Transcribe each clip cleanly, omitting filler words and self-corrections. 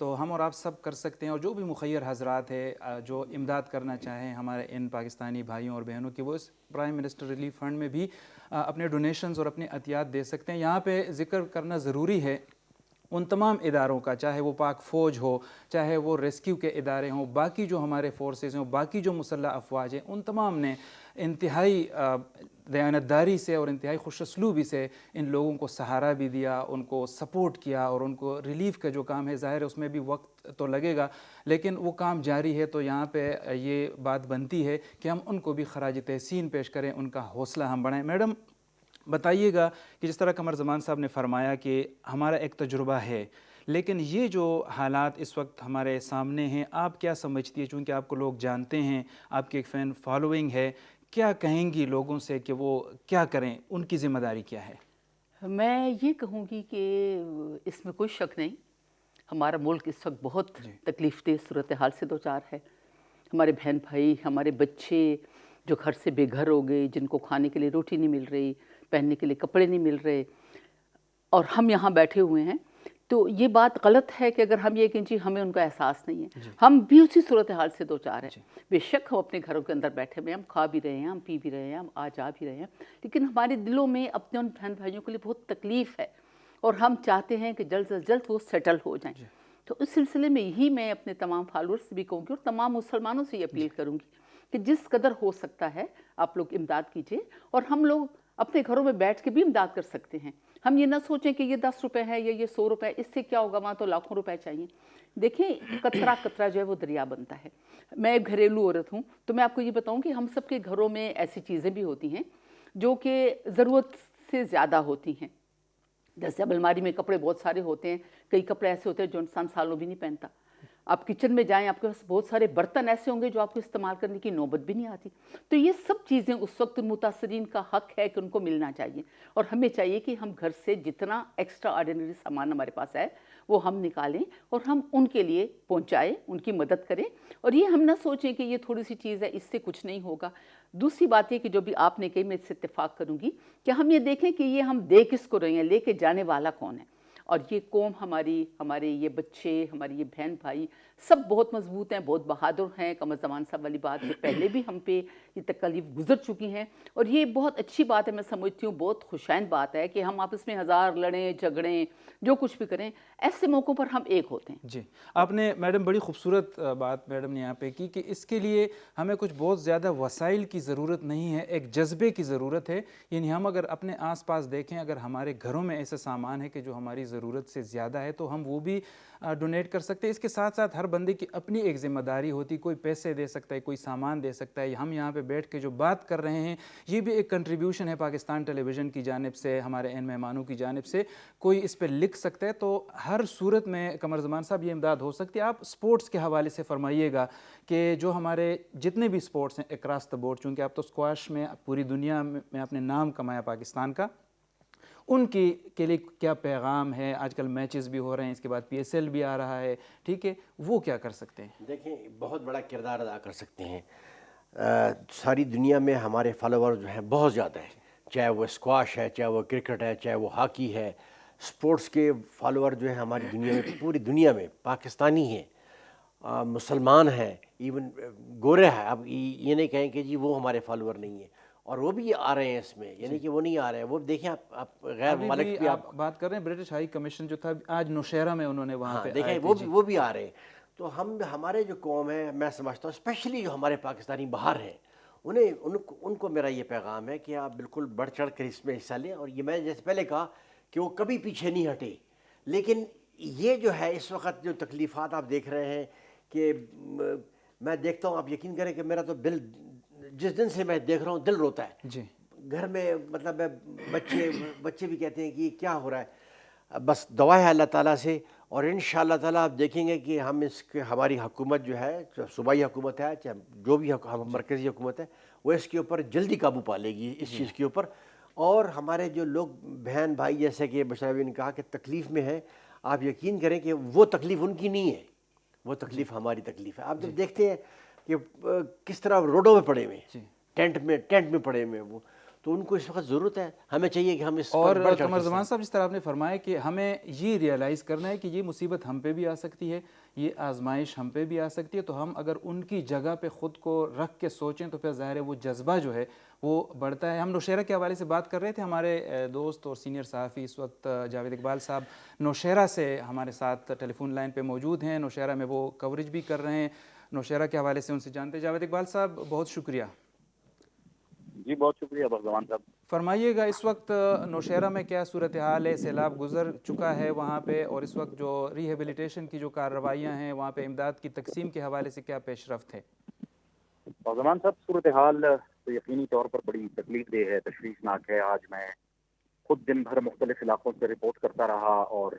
تو ہم اور آپ سب کر سکتے ہیں، اور جو بھی مخیر حضرات ہے جو امداد کرنا چاہیں ہمارے ان پاکستانی بھائیوں اور بہنوں کی، وہ اس پرائم منسٹر ریلیف فنڈ میں بھی اپنے ڈونیشنز اور اپنی عطیات دے سکتے ہیں۔ یہاں پہ ذکر کرنا ضروری ہے ان تمام اداروں کا، چاہے وہ پاک فوج ہو، چاہے وہ ریسکیو کے ادارے ہوں، باقی جو ہمارے فورسز ہیں، باقی جو مسلح افواج ہیں، ان تمام نے انتہائی دیانتداری سے اور انتہائی خوش اسلوبی سے ان لوگوں کو سہارا بھی دیا، ان کو سپورٹ کیا، اور ان کو ریلیف کا جو کام ہے، ظاہر ہے اس میں بھی وقت تو لگے گا لیکن وہ کام جاری ہے۔ تو یہاں پہ یہ بات بنتی ہے کہ ہم ان کو بھی خراج تحسین پیش کریں، ان کا حوصلہ ہم بڑھائیں۔ میڈم بتائیے گا کہ جس طرح قمر زمان صاحب نے فرمایا کہ ہمارا ایک تجربہ ہے، لیکن یہ جو حالات اس وقت ہمارے سامنے ہیں، آپ کیا سمجھتی ہے؟ چونکہ آپ کو لوگ جانتے ہیں، آپ کی ایک فین فالوئنگ ہے، کیا کہیں گی لوگوں سے کہ وہ کیا کریں، ان کی ذمہ داری کیا ہے؟ میں یہ کہوں گی کہ اس میں کوئی شک نہیں، ہمارا ملک اس وقت بہت تکلیف دہ صورتحال سے دوچار ہے۔ ہمارے بہن بھائی، ہمارے بچے جو گھر سے بے گھر ہو گئے، جن کو کھانے کے لیے روٹی نہیں مل رہی، پہننے کے لیے کپڑے نہیں مل رہے، اور ہم یہاں بیٹھے ہوئے ہیں۔ تو یہ بات غلط ہے کہ اگر ہم یہ کہیں جی ہمیں ان کا احساس نہیں ہے، ہم بھی اسی صورتحال سے دوچار ہیں۔ بے شک ہم اپنے گھروں کے اندر بیٹھے ہوئے ہیں، ہم کھا بھی رہے ہیں، ہم پی بھی رہے ہیں، ہم آ جا بھی رہے ہیں، لیکن ہمارے دلوں میں اپنے ان بہن بھائیوں کے لیے بہت تکلیف ہے، اور ہم چاہتے ہیں کہ جلد سے جلد وہ سیٹل ہو جائیں۔ تو اس سلسلے میں یہی میں اپنے تمام فالوورز سے بھی کہوں گی، اور تمام مسلمانوں سے یہ اپیل کروں گی کہ جس قدر ہو سکتا ہے آپ لوگ امداد کیجیے، اور ہم لوگ اپنے گھروں میں بیٹھ کے بھی امداد کر سکتے ہیں۔ ہم یہ نہ سوچیں کہ یہ 10 روپے ہے یا یہ 100 روپے ہے، اس سے کیا ہوگا، وہاں تو لاکھوں روپے چاہیے۔ دیکھیں قطرہ قطرہ جو ہے وہ دریا بنتا ہے۔ میں ایک گھریلو عورت ہوں، تو میں آپ کو یہ بتاؤں کہ ہم سب کے گھروں میں ایسی چیزیں بھی ہوتی ہیں جو کہ ضرورت سے زیادہ ہوتی ہیں۔ جیسے اب الماری میں کپڑے بہت سارے ہوتے ہیں، کئی کپڑے ایسے ہوتے ہیں جو انسان سالوں بھی نہیں پہنتا۔ آپ کچن میں جائیں، آپ کے پاس بہت سارے برتن ایسے ہوں گے جو آپ کو استعمال کرنے کی نوبت بھی نہیں آتی۔ تو یہ سب چیزیں اس وقت متاثرین کا حق ہے کہ ان کو ملنا چاہیے، اور ہمیں چاہیے کہ ہم گھر سے جتنا ایکسٹرا آرڈینری سامان ہمارے پاس ہے وہ ہم نکالیں اور ہم ان کے لیے پہنچائیں، ان کی مدد کریں، اور یہ ہم نہ سوچیں کہ یہ تھوڑی سی چیز ہے، اس سے کچھ نہیں ہوگا۔ دوسری بات یہ کہ جو بھی آپ نے کہی، میں اس سے اتفاق کروں گی کہ ہم یہ دیکھیں کہ یہ ہم دے کس کو رہے ہیں، لے کے جانے والا کون ہے۔ اور یہ قوم ہماری، ہمارے یہ بچے، ہماری یہ بہن بھائی سب بہت مضبوط ہیں، بہت بہادر ہیں۔ قمر زمان صاحب والی بات ہے، پہلے بھی ہم پہ یہ تکلیف گزر چکی ہیں، اور یہ بہت اچھی بات ہے، میں سمجھتی ہوں بہت خوشائند بات ہے کہ ہم آپس میں ہزار لڑیں جھگڑیں جو کچھ بھی کریں، ایسے موقعوں پر ہم ایک ہوتے ہیں۔ جی، آپ نے میڈم بڑی خوبصورت بات میڈم نے یہاں پہ کی کہ اس کے لیے ہمیں کچھ بہت زیادہ وسائل کی ضرورت نہیں ہے، ایک جذبے کی ضرورت ہے۔ یعنی ہم اگر اپنے آس پاس دیکھیں، اگر ہمارے گھروں میں ایسا سامان ہے کہ جو ہماری ضرورت سے زیادہ ہے تو ہم وہ بھی ڈونیٹ کر سکتے ہیں۔ اس کے ساتھ ساتھ ہر بندے کی اپنی ایک ذمہ داری ہوتی، کوئی پیسے دے سکتا ہے، کوئی سامان دے سکتا ہے۔ ہم یہاں پہ بیٹھ کے جو بات کر رہے ہیں یہ بھی ایک کنٹریبیوشن ہے پاکستان ٹیلی ویژن کی جانب سے، ہمارے ان مہمانوں کی جانب سے، کوئی اس پہ لکھ سکتا ہے۔ تو ہر صورت میں قمر زمان صاحب یہ امداد ہو سکتی ہے۔ آپ سپورٹس کے حوالے سے فرمائیے گا کہ جو ہمارے جتنے بھی سپورٹس ہیں اکراس دا بورڈ، چونکہ آپ تو اسکواش میں پوری دنیا میں اپنے نام کمایا پاکستان کا، ان کی کے لیے کیا پیغام ہے؟ آج کل میچز بھی ہو رہے ہیں، اس کے بعد PSL بھی آ رہا ہے، ٹھیک ہے، وہ کیا کر سکتے ہیں؟ دیکھیں بہت بڑا کردار ادا کر سکتے ہیں۔ ساری دنیا میں ہمارے فالوور جو ہیں بہت زیادہ ہیں، چاہے وہ اسکواش ہے، چاہے وہ کرکٹ ہے، چاہے وہ ہاکی ہے۔ سپورٹس کے فالوور جو ہیں ہماری دنیا میں، پوری دنیا میں پاکستانی ہیں، مسلمان ہیں، ایون گورے ہیں۔ اب یہ نہیں کہیں کہ جی وہ ہمارے فالوور نہیں ہیں، اور وہ بھی آ رہے ہیں اس میں، یعنی کہ وہ نہیں آ رہے ہیں۔ وہ دیکھیں آپ غیر ممالک بھی آپ بات کر رہے ہیں، برٹش ہائی کمیشن جو تھا آج نوشہرہ میں انہوں نے وہاں پہ دیکھیں وہ بھی آ رہے ہیں۔ تو ہمارے جو قوم ہے، میں سمجھتا ہوں اسپیشلی جو ہمارے پاکستانی باہر ہیں، ان کو میرا یہ پیغام ہے کہ آپ بالکل بڑھ چڑھ کر اس میں حصہ لیں۔ اور یہ میں جیسے پہلے کہا کہ وہ کبھی پیچھے نہیں ہٹے، لیکن یہ جو ہے اس وقت جو تکلیفات آپ دیکھ رہے ہیں کہ میں دیکھتا ہوں، آپ یقین کریں کہ میرا تو دل، جس دن سے میں دیکھ رہا ہوں دل روتا ہے۔ جی، گھر میں مطلب بچے بھی کہتے ہیں کہ یہ کیا ہو رہا ہے۔ بس دعا ہے اللہ تعالیٰ سے، اور انشاءاللہ تعالیٰ آپ دیکھیں گے کہ ہم ہماری حکومت جو ہے، چاہے صوبائی حکومت ہے، چاہے جو بھی مرکزی حکومت ہے، وہ اس کے اوپر جلدی قابو پا لے گی اس چیز کے اوپر۔ اور ہمارے جو لوگ بہن بھائی، جیسے کہ بشرا نے کہا کہ تکلیف میں ہیں، آپ یقین کریں کہ وہ تکلیف ان کی نہیں ہے، وہ تکلیف ہماری تکلیف ہے۔ آپ جب دیکھتے ہیں کہ کس طرح روڈوں میں پڑے ہوئے ہیں، ٹینٹ میں پڑے ہوئے ہیں وہ، تو ان کو اس وقت ضرورت ہے. ہمیں چاہیے کہ ہم اس اور پر بڑھ چڑھ قمر کر زمان صاحب جس طرح آپ نے فرمایا کہ ہمیں یہ ریئلائز کرنا ہے کہ یہ مصیبت ہم پہ بھی آ سکتی ہے, یہ آزمائش ہم پہ بھی آ سکتی ہے, تو ہم اگر ان کی جگہ پہ خود کو رکھ کے سوچیں تو پھر ظاہر ہے وہ جذبہ جو ہے وہ بڑھتا ہے. ہم نوشہرہ کے حوالے سے بات کر رہے تھے, ہمارے دوست اور سینئر صحافی اس وقت جاوید اقبال صاحب نوشہرہ سے ہمارے ساتھ ٹیلی فون لائن پہ موجود ہیں. نوشہرہ میں وہ کوریج بھی کر رہے ہیں, نوشہرہ کے حوالے سے ان سے جانتے ہیں. جاوید اقبال صاحب بہت شکریہ. جی بہت شکریہ بغضوان صاحب. فرمائیے گا اس وقت نوشہرہ میں کیا صورتحال ہے, سیلاب گزر چکا ہے وہاں پہ, اور اس وقت جو ریہیبلیٹیشن کی جو کارروائیاں ہیں وہاں پہ امداد کی تقسیم کے حوالے سے کیا پیش رفت ہے؟ بغضوان صاحب صورتحال تو یقینی طور پر بڑی تکلیف دہ ہے, تشویشناک ہے. آج میں خود دن بھر مختلف علاقوں سے رپورٹ کرتا رہا اور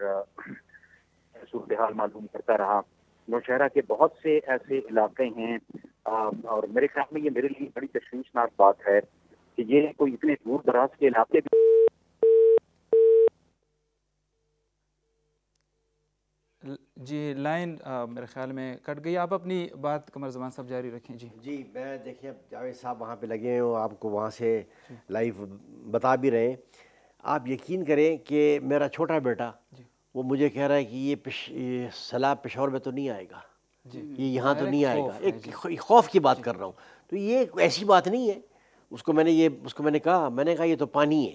صورتحال معلوم کرتا رہا. نوشہرہ کے بہت سے ایسے علاقے ہیں اور میرے خیال میں یہ میرے لیے بڑی تشویشناک بات ہے کہ یہ کوئی اتنے دور دراز کے علاقے بھی. جی لائن میرے خیال میں کٹ گئی, آپ اپنی بات قمر زمان صاحب جاری رکھیں. جی میں دیکھیں جاوید صاحب وہاں پہ لگے ہیں اور آپ کو وہاں سے لائیو بتا بھی رہے ہیں. آپ یقین کریں کہ میرا چھوٹا بیٹا وہ مجھے کہہ رہا ہے کہ یہ سیلاب پشاور میں تو نہیں آئے گا, یہ یہاں تو نہیں آئے گا. ایک خوف کی بات کر رہا ہوں, تو یہ ایسی بات نہیں ہے. اس کو میں نے کہا یہ تو پانی ہے.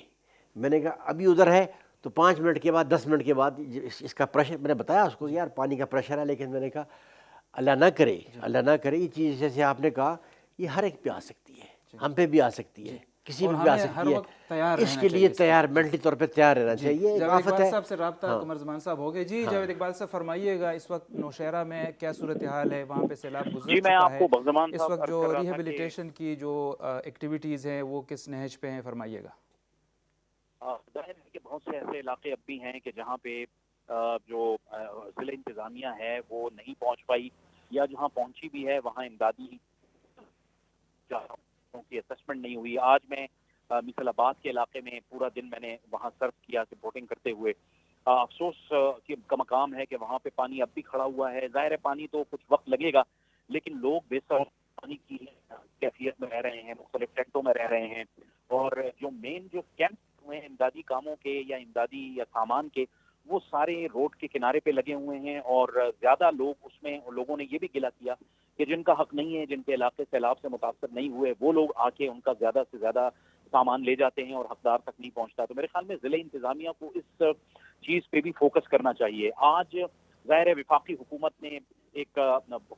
میں نے کہا ابھی ادھر ہے تو 5 منٹ کے بعد 10 منٹ کے بعد اس کا پریشر, میں نے بتایا اس کو یار پانی کا پریشر ہے, لیکن میں نے کہا اللہ نہ کرے یہ چیز جیسے آپ نے کہا یہ ہر ایک پہ آ سکتی ہے, ہم پہ بھی آ سکتی ہے, کسی بھی آ سکتی ہے. اس کے لیے تیار, مینٹلی طور پہ تیار رہنا چاہیے. جاوید اقبال صاحب سے رابطہ قمر زمان صاحب ہو گئے. جی جاوید اقبال صاحب فرمائیے گا اس وقت نوشہرہ میں کیا صورتحال ہے, وہاں پہ سیلاب گزر جی میں چکا آپ ہے, کو بغضوان اس صاحب وقت عرض جو کر رہا تھا کہ ریہیبلیٹیشن کی جو ایکٹیویٹیز ہیں وہ کس نہج پہ ہیں, فرمائیے گا. ظاہر ہے کہ بہت سے ایسے علاقے اب بھی ہیں کہ جہاں پہ جو ضلع انتظامیہ ہے وہ نہیں پہنچ پائی, یا جہاں پہنچی بھی ہے وہاں امدادی کی اسسمنٹ نہیں ہوئی. آج میں مثل آباد کے علاقے میں پورا دن میں نے وہاں سرو کیا رپورٹنگ کرتے ہوئے. افسوس کا مقام ہے کہ وہاں پہ پانی اب بھی کھڑا ہوا ہے. ظاہر ہے پانی تو کچھ وقت لگے گا, لیکن لوگ بے سر پانی کی کیفیت میں رہ رہے ہیں, مختلف ٹینٹوں میں رہ رہے ہیں, اور جو مین جو کیمپ ہوئے ہیں امدادی کاموں کے یا امدادی یا سامان کے, وہ سارے روڈ کے کنارے پہ لگے ہوئے ہیں. اور زیادہ لوگ اس میں, لوگوں نے یہ بھی گلہ کیا کہ جن کا حق نہیں ہے, جن کے علاقے سیلاب سے متاثر نہیں ہوئے, وہ لوگ آ کے ان کا زیادہ سے زیادہ سامان لے جاتے ہیں اور حقدار تک نہیں پہنچتا. تو میرے خیال میں ضلع انتظامیہ کو اس چیز پہ بھی فوکس کرنا چاہیے. آج ظاہر وفاقی حکومت نے ایک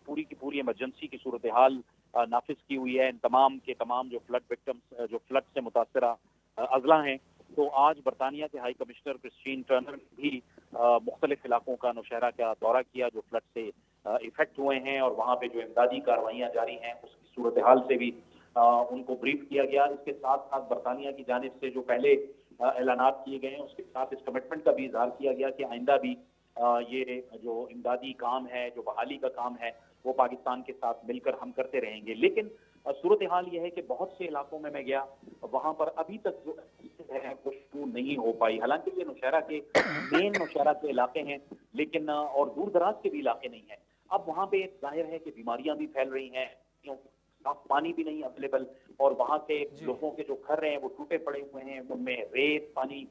پوری کی پوری ایمرجنسی کی صورتحال نافذ کی ہوئی ہے. تمام کے تمام جو فلڈ وکٹمز, جو فلڈ سے متاثرہ اضلاع ہیں, تو آج برطانیہ کے ہائی کمشنر کرسٹین ٹرنر بھی مختلف علاقوں کا نوشہرہ کا دورہ کیا جو فلڈ سے افیکٹ ہوئے ہیں, اور وہاں پہ جو امدادی کارروائیاں جاری ہیں اس کی صورتحال سے بھی ان کو بریف کیا گیا. اس کے ساتھ ساتھ برطانیہ کی جانب سے جو پہلے اعلانات کیے گئے ہیں اس کے ساتھ اس کمٹمنٹ کا بھی اظہار کیا گیا کہ آئندہ بھی یہ جو امدادی کام ہے, جو بحالی کا کام ہے, وہ پاکستان کے ساتھ مل کر ہم کرتے رہیں گے. لیکن صورتحال یہ ہے کہ بہت سے علاقوں میں گیا, وہاں پر ابھی تک جو ہے وہ شروع نہیں ہو پائی. حالانکہ یہ نوشہرہ کے مین نوشہرہ کے علاقے ہیں, لیکن اور دور دراز کے بھی علاقے نہیں ہیں. اب وہاں پہ ظاہر ہے کہ بیماریاں بھی پھیل رہی ہیں, صاف پانی بھی نہیں اویلیبل, اور وہاں کے لوگوں کے جو گھر ہیں وہ ٹوٹے پڑے ہوئے ہیں, ان میں ریت پانی.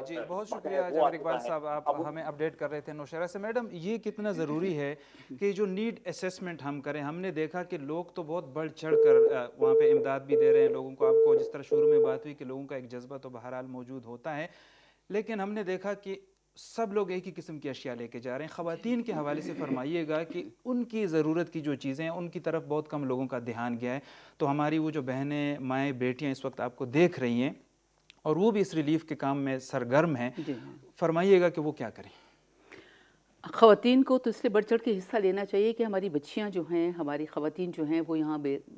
جی بہت شکریہ جاوید اقبال صاحب, آپ ہمیں اپڈیٹ کر رہے تھے نوشہرہ سے. میڈم یہ کتنا ضروری ہے کہ جو نیڈ اسیسمنٹ ہم کریں. ہم نے دیکھا کہ لوگ تو بہت بڑھ چڑھ کر وہاں پہ امداد بھی دے رہے ہیں لوگوں کو. آپ کو جس طرح شروع میں بات ہوئی کہ لوگوں کا ایک جذبہ تو بہرحال موجود ہوتا ہے, لیکن ہم نے دیکھا کہ سب لوگ ایک ہی قسم کی اشیاء لے کے جا رہے ہیں. خواتین کے حوالے سے فرمائیے گا کہ ان کی ضرورت کی جو چیزیں ہیں ان کی طرف بہت کم لوگوں کا دھیان گیا ہے. تو ہماری وہ جو بہنیں, مائیں, بیٹیاں اس وقت آپ کو دیکھ رہی ہیں اور وہ بھی اس ریلیف کے کام میں سرگرم ہیں, فرمائیے گا کہ وہ کیا کریں. خواتین کو تو اس لیے بڑھ چڑھ کے حصہ لینا چاہیے کہ ہماری بچیاں جو ہیں, ہماری خواتین جو ہیں, وہ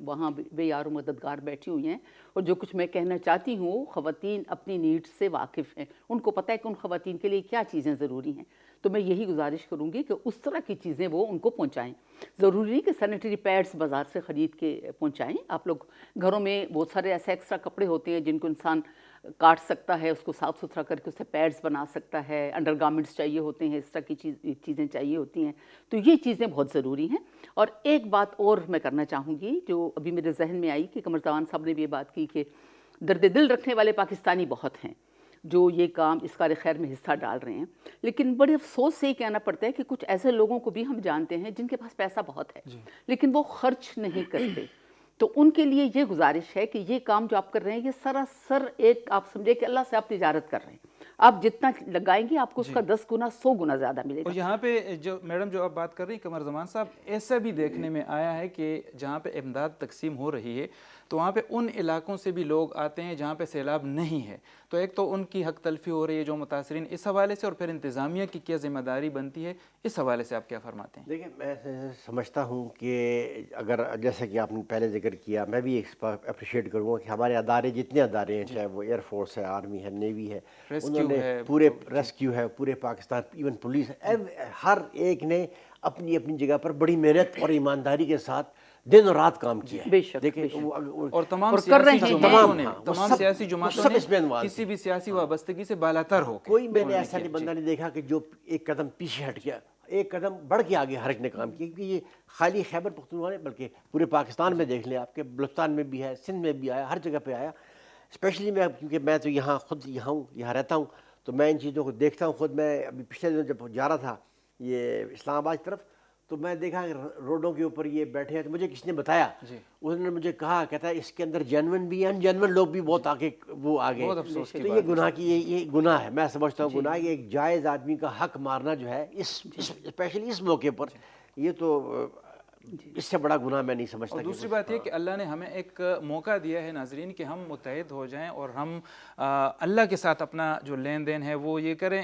وہاں بے یار و مددگار بیٹھی ہوئی ہیں. اور جو کچھ میں کہنا چاہتی ہوں, خواتین اپنی نیڈ سے واقف ہیں, ان کو پتہ ہے کہ ان خواتین کے لیے کیا چیزیں ضروری ہیں. تو میں یہی گزارش کروں گی کہ اس طرح کی چیزیں وہ ان کو پہنچائیں. ضروری نہیں کہ سینیٹری پیڈس بازار سے خرید کے پہنچائیں. آپ لوگ گھروں میں بہت سارے ایسے ایکسٹرا کپڑے ہوتے ہیں جن کو انسان کاٹ سکتا ہے, اس کو صاف ستھرا کر کے اس سے پیڈز بنا سکتا ہے. انڈر گارمنٹس چاہیے ہوتے ہیں, اس طرح کی چیزیں چاہیے ہوتی ہیں. تو یہ چیزیں بہت ضروری ہیں. اور ایک بات اور میں کرنا چاہوں گی جو ابھی میرے ذہن میں آئی کہ قمر زمان صاحب نے بھی یہ بات کی کہ درد دل رکھنے والے پاکستانی بہت ہیں جو یہ کام اس کار خیر میں حصہ ڈال رہے ہیں، لیکن بڑے افسوس سے یہ کہنا پڑتا ہے کہ کچھ ایسے لوگوں کو بھی ہم جانتے ہیں جن کے پاس پیسہ بہت ہے لیکن وہ خرچ نہیں کرتے. تو ان کے لیے یہ گزارش ہے کہ یہ کام جو آپ کر رہے ہیں یہ سراسر ایک آپ سمجھے کہ اللہ سے آپ تجارت کر رہے ہیں. آپ جتنا لگائیں گے آپ کو اس کا 10 گنا 100 گنا زیادہ ملے گا. اور یہاں پہ جو میڈم جو آپ بات کر رہی ہیں قمر زمان صاحب، ایسا بھی دیکھنے میں آیا ہے کہ جہاں پہ امداد تقسیم ہو رہی ہے تو وہاں پہ ان علاقوں سے بھی لوگ آتے ہیں جہاں پہ سیلاب نہیں ہے. تو ایک تو ان کی حق تلفی ہو رہی ہے جو متاثرین، اس حوالے سے، اور پھر انتظامیہ کی کیا ذمہ داری بنتی ہے، اس حوالے سے آپ کیا فرماتے ہیں؟ دیکھیں میں سمجھتا ہوں کہ اگر جیسے کہ آپ نے پہلے ذکر کیا، میں بھی اپریشیٹ کروں گا کہ ہمارے ادارے جتنے ادارے ہیں، چاہے وہ ایئر فورس ہے، آرمی ہے، نیوی ہے، انہوں نے پورے ریسکیو ہے، پورے پاکستان، ایون پولیس، ہر ایک نے اپنی اپنی جگہ پر بڑی محنت اور ایمانداری کے ساتھ دن اور رات کام کیا ہے. بے شک، دیکھیں اور تمام سیاسی جماعتوں نے کسی بھی سیاسی وابستگی سے بالاتر ہو، کوئی میں نے ایسا نہیں بندہ نہیں دیکھا کہ جو ایک قدم پیچھے ہٹ گیا، ایک قدم بڑھ کے آگے ہر ایک نے کام کیا. کیونکہ یہ خالی خیبر پختونخوا نہیں بلکہ پورے پاکستان میں دیکھ لیں آپ کے بلوچستان میں بھی ہے، سندھ میں بھی آیا، ہر جگہ پہ آیا. اسپیشلی میں کیونکہ میں تو یہاں خود یہاں رہتا ہوں تو میں ان چیزوں کو دیکھتا ہوں. خود میں ابھی پچھلے دنوں جب جا رہا تھا یہ اسلام آباد کی طرف تو میں دیکھا کہ روڈوں کے اوپر یہ بیٹھے ہیں. تو مجھے کسی نے بتایا، انہوں نے مجھے کہا، کہتا ہے اس کے اندر جینون بھی ان جینون لوگ بھی بہت آگے وہ آگے. تو یہ گناہ کی یہ گناہ ہے، میں سمجھتا ہوں گناہ. یہ ایک جائز آدمی کا حق مارنا جو ہے اسپیشلی اس موقع پر، یہ تو اس سے بڑا گناہ میں نہیں سمجھتا. اور دوسری بات یہ کہ اللہ نے ہمیں ایک موقع دیا ہے ناظرین کہ ہم متحد ہو جائیں اور ہم اللہ کے ساتھ اپنا جو لین دین ہے وہ یہ کریں.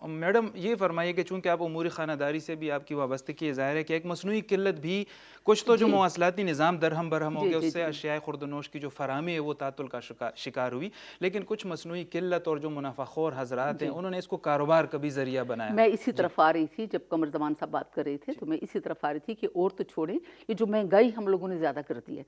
میڈم یہ فرمائیے کہ چونکہ آپ امور خانہ داری سے بھی آپ کی وابستگی ہے، ظاہر ہے کہ ایک مصنوعی قلت بھی کچھ تو جو مواصلاتی نظام درہم برہم ہو گیا، اس سے اشیاء خورد و نوش کی جو فراہمی ہے وہ تعطل کا شکار ہوئی، لیکن کچھ مصنوعی قلت اور جو منافع خور حضرات ہیں انہوں نے اس کو کاروبار کا بھی ذریعہ بنایا. میں اسی طرف آ رہی تھی جب قمر زمان صاحب بات کر رہے تھے تو میں اسی طرف آ رہی تھی کہ اور تو چھوڑیں، یہ جو مہنگائی ہم لوگوں نے زیادہ کر دی ہے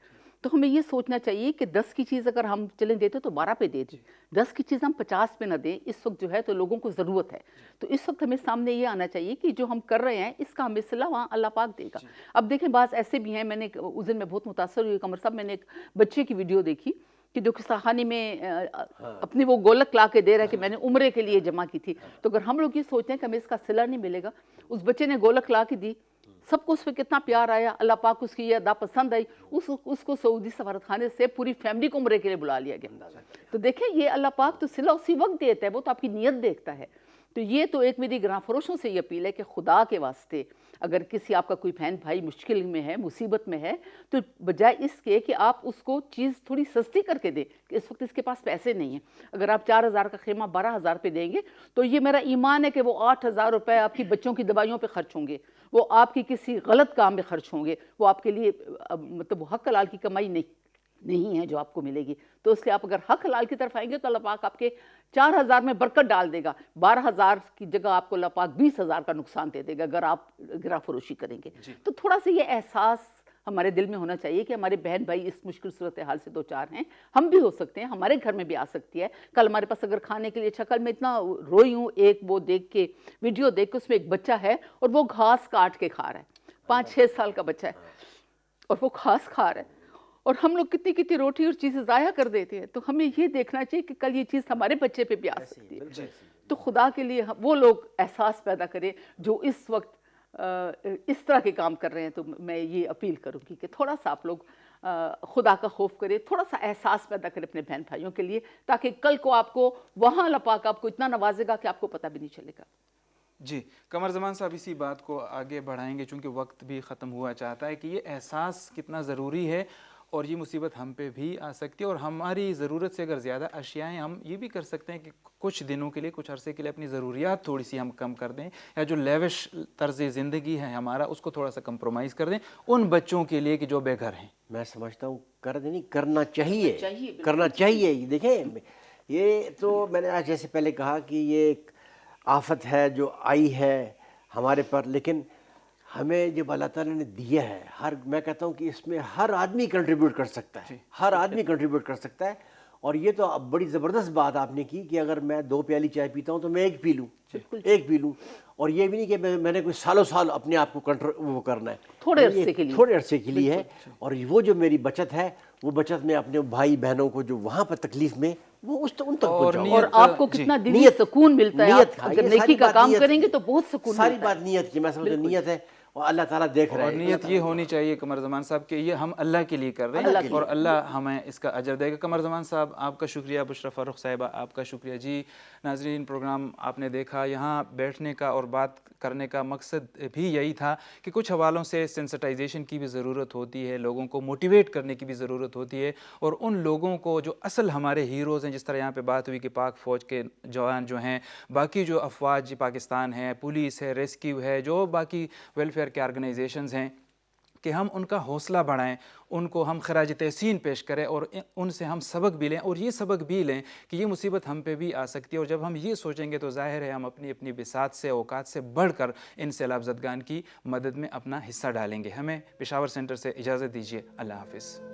تو ہمیں یہ سوچنا چاہیے کہ 10 کی چیز اگر ہم چلیں دیتے تو 12 پہ دے دیں، 10 کی چیز ہم 50 پہ نہ دیں. اس وقت جو ہے تو لوگوں کو ضرورت ہے، تو اس وقت ہمیں سامنے یہ آنا چاہیے کہ جو ہم کر رہے ہیں اس کا ہمیں صلہ وہاں اللہ پاک دے گا. اب دیکھیں بعض ایسے بھی ہیں، میں نے اس دن میں بہت متاثر ہوئی قمر صاحب، میں نے ایک بچے کی ویڈیو دیکھی کہ جو قصہ میں اپنی وہ گولک لا کے دے رہا ہے کہ میں نے عمرے کے لیے جمع کی تھی. تو اگر ہم لوگ یہ سوچتے ہیں کہ ہمیں اس کا صلہ نہیں ملے گا، اس بچے نے گولک لا کے دی، سب کو اس پہ کتنا پیار آیا، اللہ پاک اس کی یہ ادا پسند آئی، اس کو سعودی سفارت خانے سے پوری فیملی کو عمرے کے لیے بلا لیا گیا. تو دیکھیں یہ اللہ پاک تو صلہ اسی وقت دیتا ہے، وہ تو آپ کی نیت دیکھتا ہے. تو یہ تو ایک میری گراں فروشوں سے یہ اپیل ہے کہ خدا کے واسطے اگر کسی آپ کا کوئی بہن بھائی مشکل میں ہے، مصیبت میں ہے، تو بجائے اس کے کہ آپ اس کو چیز تھوڑی سستی کر کے دیں کہ اس وقت اس کے پاس پیسے نہیں ہیں، اگر آپ 4000 کا خیمہ 12000 پہ دیں گے تو یہ میرا ایمان ہے کہ وہ 8000 روپے آپ کی بچوں کی دوائیوں پہ خرچ ہوں گے، وہ آپ کی کسی غلط کام میں خرچ ہوں گے، وہ آپ کے لیے مطلب وہ حق حلال کی کمائی نہیں ہے جو آپ کو ملے گی. تو اس لیے آپ اگر حق حلال کی طرف آئیں گے تو اللہ پاک آپ کے 4000 میں برکت ڈال دے گا. 12000 کی جگہ آپ کو اللہ پاک 20000 کا نقصان دے دے گا اگر آپ گرا فروشی کریں گے. تو تھوڑا سا یہ احساس ہمارے دل میں ہونا چاہیے کہ ہمارے بہن بھائی اس مشکل صورتحال سے دوچار ہیں، ہم بھی ہو سکتے ہیں، ہمارے گھر میں بھی آ سکتی ہے. کل ہمارے پاس اگر کھانے کے لیے کل میں اتنا روئی ہوں، ایک وہ دیکھ کے ویڈیو دیکھ کے، اس میں ایک بچہ ہے اور وہ گھاس کاٹ کے کھا رہا ہے، 5-6 سال کا بچہ ہے اور وہ گھاس کھا رہا ہے، اور ہم لوگ کتنی روٹی اور چیزیں ضائع کر دیتے ہیں. تو ہمیں یہ دیکھنا چاہیے کہ کل یہ چیز ہمارے بچے پہ بھی آ سکتی ہے. تو خدا کے لیے وہ لوگ احساس پیدا کریں جو اس وقت اس طرح کے کام کر رہے ہیں. تو میں یہ اپیل کروں گی کہ تھوڑا سا آپ لوگ خدا کا خوف کریں، تھوڑا سا احساس پیدا کریں اپنے بہن بھائیوں کے لیے، تاکہ کل کو آپ کو وہاں اللہ پاک آپ کو اتنا نوازے گا کہ آپ کو پتہ بھی نہیں چلے گا. جی قمر زمان صاحب اسی بات کو آگے بڑھائیں گے چونکہ وقت بھی ختم ہوا چاہتا ہے کہ یہ احساس کتنا ضروری ہے اور یہ مصیبت ہم پہ بھی آ سکتی ہے، اور ہماری ضرورت سے اگر زیادہ اشیائیں ہم یہ بھی کر سکتے ہیں کہ کچھ دنوں کے لیے، کچھ عرصے کے لیے اپنی ضروریات تھوڑی سی ہم کم کر دیں، یا جو لیوش طرز زندگی ہے ہمارا اس کو تھوڑا سا کمپرومائز کر دیں ان بچوں کے لیے کہ جو بے گھر ہیں. میں سمجھتا ہوں کرنا چاہیے. دیکھیں یہ تو میں نے آج جیسے پہلے کہا کہ یہ ایک آفت ہے جو آئی ہے ہمارے پر، لیکن ہمیں جب اللہ تعالیٰ نے دیا ہے میں کہتا ہوں کہ اس میں ہر آدمی کنٹریبیوٹ کر سکتا ہے، ہر آدمی کنٹریبیوٹ کر سکتا ہے. اور یہ تو اب بڑی زبردست بات آپ نے کی کہ اگر میں 2 پیالی چائے پیتا ہوں تو میں 1 پی لوں، 1 پی لوں، اور یہ بھی نہیں کہ میں نے کوئی سالوں سال اپنے آپ کو وہ کرنا ہے، تھوڑے عرصے کے لیے، تھوڑے عرصے کے لیے ہے، اور وہ جو میری بچت ہے وہ بچت میں اپنے بھائی بہنوں کو جو وہاں پر تکلیف میں وہ ان تک پہنچاؤں، اور آپ کو کتنا دلی سکون ملتا ہے، آپ اگر نیکی کا کام کریں گے تو بہت سکون ملتا ہے۔ ساری بات نیت کی، میں سمجھتا ہوں نیت ہے، اور اللہ تعالیٰ دیکھ رہا ہے۔ اور نیت یہ ہونی چاہیے قمر زمان صاحب کہ یہ ہم اللہ کے لیے کر رہے ہیں اور اللہ ہمیں اس کا اجر دے گا۔ قمر زمان صاحب آپ کا شکریہ، بشریٰ فاروق صاحبہ آپ کا شکریہ۔ جی ناظرین، پروگرام آپ نے دیکھا، یہاں بیٹھنے کا اور بات کرنے کا مقصد بھی یہی تھا کہ کچھ حوالوں سے سینسٹائزیشن کی بھی ضرورت ہوتی ہے، لوگوں کو موٹیویٹ کرنے کی بھی ضرورت ہوتی ہے، اور ان لوگوں کو جو اصل ہمارے ہیروز ہیں، جس طرح یہاں پہ بات ہوئی کہ پاک فوج کے جوان جو ہیں، باقی جو افواج پاکستان ہے، پولیس ہے، ریسکیو ہے، جو باقی ویلفیئر کے آرگنائزیشنز ہیں، کہ ہم ان کا حوصلہ بڑھائیں، ان کو ہم خراج تحسین پیش کریں اور ان سے ہم سبق بھی لیں، اور یہ سبق بھی لیں کہ یہ مصیبت ہم پہ بھی آ سکتی ہے، اور جب ہم یہ سوچیں گے تو ظاہر ہے ہم اپنی اپنی بساط سے، اوقات سے بڑھ کر ان سیلاب زدگان کی مدد میں اپنا حصہ ڈالیں گے۔ ہمیں پشاور سینٹر سے اجازت دیجیے، اللہ حافظ۔